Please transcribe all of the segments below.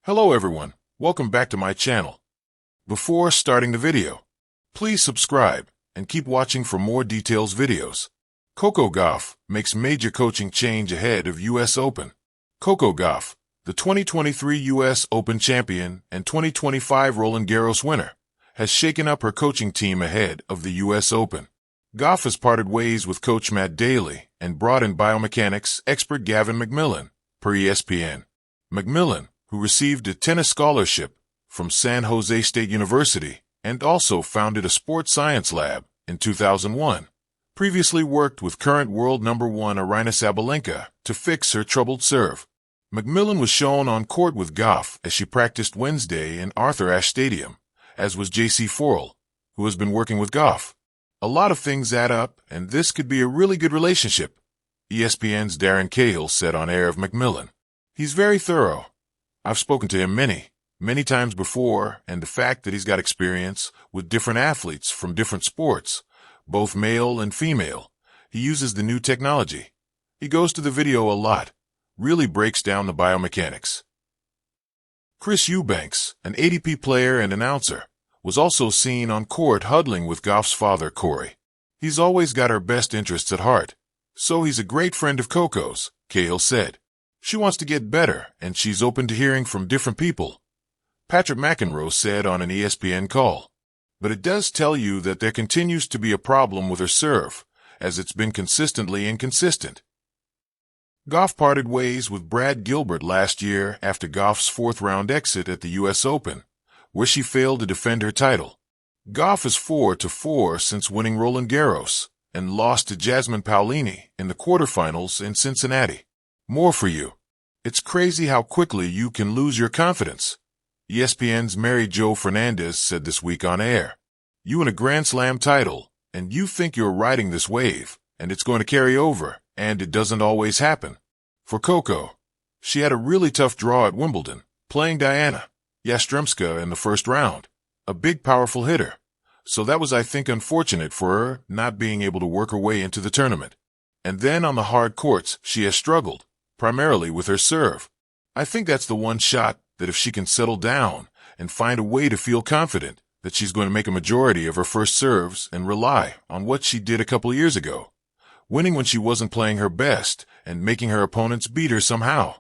Hello everyone, welcome back to my channel. Before starting the video, please subscribe and keep watching for more details videos. Coco Gauff makes major coaching change ahead of US Open. Coco Gauff, the 2023 US Open champion and 2025 Roland Garros winner, has shaken up her coaching team ahead of the US Open. Gauff has parted ways with coach Matt Daly and brought in biomechanics expert Gavin McMillan, per ESPN. McMillan, who received a tennis scholarship from San Jose State University and also founded a sports science lab in 2001, previously worked with current world number 1 Aryna Sabalenka to fix her troubled serve. McMillan was shown on court with Gauff as she practiced Wednesday in Arthur Ashe Stadium, as was J.C. Forel, who has been working with Gauff. A lot of things add up, and this could be a really good relationship, ESPN's Darren Cahill said on air of McMillan. He's very thorough. I've spoken to him many times before, and the fact that he's got experience with different athletes from different sports, both male and female. He uses the new technology. He goes to the video a lot, really breaks down the biomechanics. Chris Eubanks, an ATP player and announcer, was also seen on court huddling with Gauff's father, Corey. He's always got her best interests at heart, so he's a great friend of Coco's, Cahill said. She wants to get better, and she's open to hearing from different people, Patrick McEnroe said on an ESPN call. But it does tell you that there continues to be a problem with her serve, as it's been consistently inconsistent. Gauff parted ways with Brad Gilbert last year after Gauff's fourth-round exit at the US Open, where she failed to defend her title. Gauff is 4-4 since winning Roland Garros and lost to Jasmine Paolini in the quarterfinals in Cincinnati. More for you. It's crazy how quickly you can lose your confidence, ESPN's Mary Jo Fernandez said this week on air. You win a Grand Slam title, and you think you're riding this wave, and it's going to carry over, and it doesn't always happen. For Coco, she had a really tough draw at Wimbledon, playing Diana Yastremska in the first round, a big powerful hitter. So that was, I think, unfortunate for her not being able to work her way into the tournament. And then on the hard courts, she has struggled, primarily with her serve. I think that's the one shot that if she can settle down and find a way to feel confident that she's going to make a majority of her first serves and rely on what she did a couple years ago, winning when she wasn't playing her best and making her opponents beat her somehow,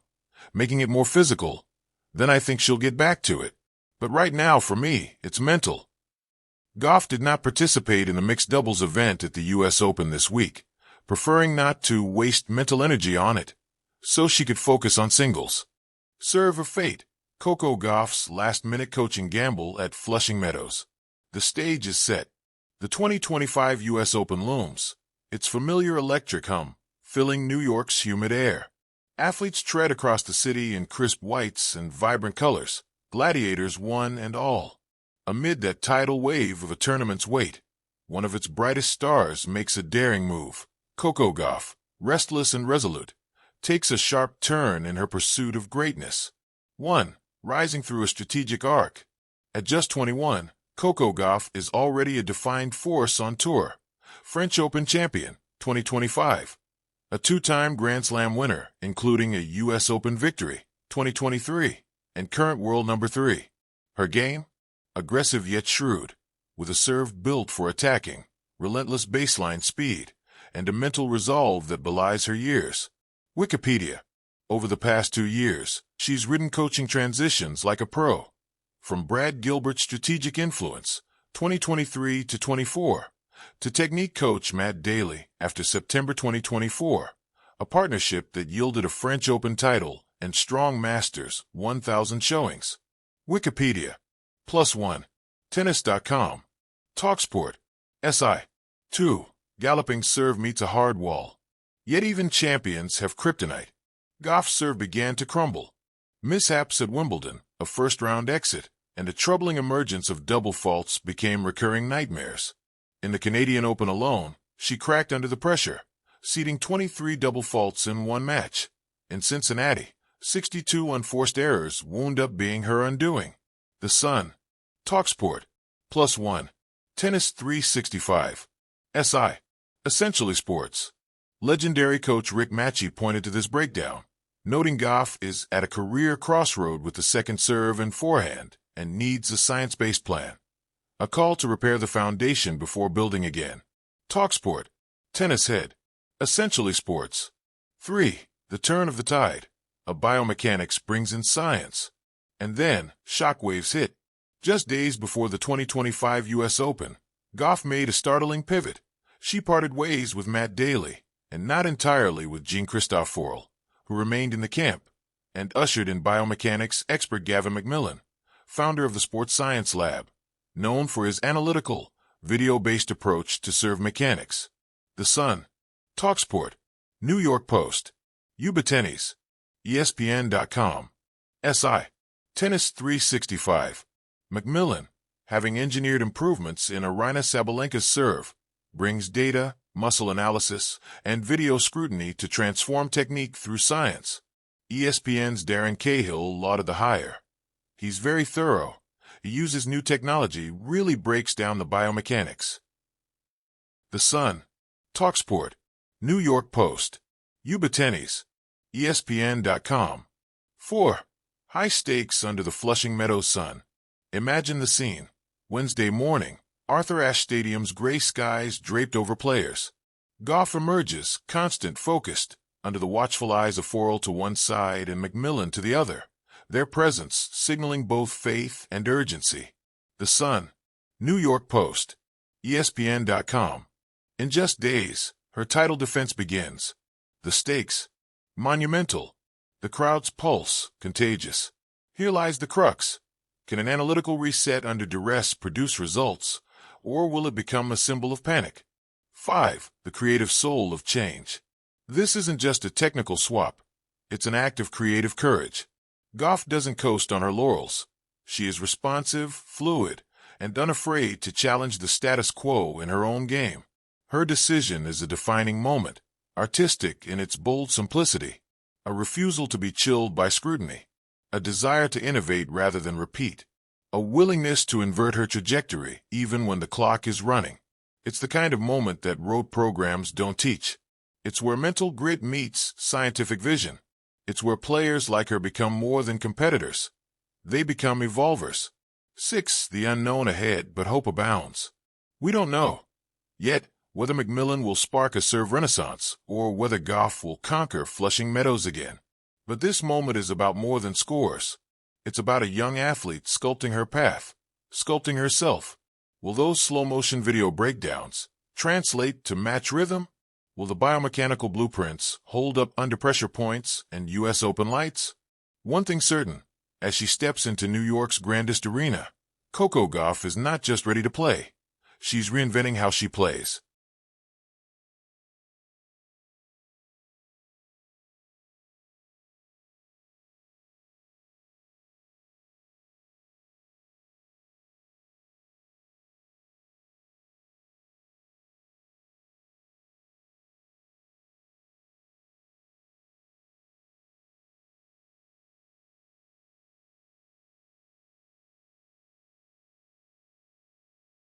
making it more physical, then I think she'll get back to it. But right now, for me, it's mental. Gauff did not participate in the mixed doubles event at the US Open this week, preferring not to waste mental energy on it, so she could focus on singles. Serve of fate, Coco Gauff's last-minute coaching gamble at Flushing Meadows. The stage is set. The 2025 US Open looms, its familiar electric hum filling New York's humid air. Athletes tread across the city in crisp whites and vibrant colors, gladiators one and all. Amid that tidal wave of a tournament's weight, one of its brightest stars makes a daring move. Coco Gauff, restless and resolute, takes a sharp turn in her pursuit of greatness. 1. Rising through a strategic arc. At just 21, Coco Gauff is already a defined force on tour. French Open champion, 2025. A two-time Grand Slam winner, including a US Open victory, 2023, and current world number 3. Her game? Aggressive yet shrewd, with a serve built for attacking, relentless baseline speed, and a mental resolve that belies her years. Wikipedia. Over the past 2 years, she's ridden coaching transitions like a pro. From Brad Gilbert's strategic influence, 2023 to 24, to technique coach Matt Daly after September 2024, a partnership that yielded a French Open title and strong Masters 1000 showings. Wikipedia. +1. Tennis.com. TalkSport. SI. 2. Galloping serve meets a hard wall. Yet even champions have kryptonite. Gauff's serve began to crumble. Mishaps at Wimbledon, a first-round exit, and a troubling emergence of double faults became recurring nightmares. In the Canadian Open alone, she cracked under the pressure, ceding 23 double faults in one match. In Cincinnati, 62 unforced errors wound up being her undoing. The Sun. TalkSport. +1. Tennis 365. SI. Essentially Sports. Legendary coach Rick Matchey pointed to this breakdown. noting Gauff is at a career crossroad with the second serve and forehand and needs a science-based plan. A call to repair the foundation before building again. Talksport. Tennis head. Essentially sports. 3. The turn of the tide. A biomechanics brings in science. And then, shockwaves hit. Just days before the 2025 U.S. Open, Gauff made a startling pivot. She parted ways with Matt Daley, and not entirely with Jean-Christophe Forel, who remained in the camp, and ushered in biomechanics expert Gavin McMillan, founder of the Sports Science Lab, known for his analytical, video-based approach to serve mechanics. The Sun. Talksport. New York Post. Yuba Tennis. ESPN.com. SI. Tennis 365. McMillan, having engineered improvements in Aryna Sabalenka's serve, brings data, muscle analysis, and video scrutiny to transform technique through science. ESPN's Darren Cahill lauded the hire. He's very thorough. He uses new technology, really breaks down the biomechanics. The Sun. Talksport. New York Post. Yuba Tennis. ESPN.com. 4. High stakes under the Flushing Meadows sun. Imagine the scene. Wednesday morning, Arthur Ashe Stadium's gray skies draped over players. Gauff emerges, constant, focused, under the watchful eyes of Forel to one side and McMillan to the other, their presence signaling both faith and urgency. The Sun. New York Post. ESPN.com. In just days, her title defense begins. The stakes. Monumental. The crowd's pulse, contagious. Here lies the crux. Can an analytical reset under duress produce results, or will it become a symbol of panic? 5. The creative soul of change. This isn't just a technical swap. It's an act of creative courage. Gauff doesn't coast on her laurels. She is responsive, fluid, and unafraid to challenge the status quo in her own game. Her decision is a defining moment, artistic in its bold simplicity, a refusal to be chilled by scrutiny, a desire to innovate rather than repeat, a willingness to invert her trajectory even when the clock is running. It's the kind of moment that road programs don't teach. It's where mental grit meets scientific vision. It's where players like her become more than competitors. They become evolvers. 6. The unknown ahead, but hope abounds. We don't know yet whether McMillan will spark a serve renaissance or whether Gauff will conquer Flushing Meadows again. But this moment is about more than scores. It's about a young athlete sculpting her path, sculpting herself. Will those slow-motion video breakdowns translate to match rhythm? Will the biomechanical blueprints hold up under pressure points and U.S. Open lights? One thing certain, as she steps into New York's grandest arena, Coco Gauff is not just ready to play. She's reinventing how she plays.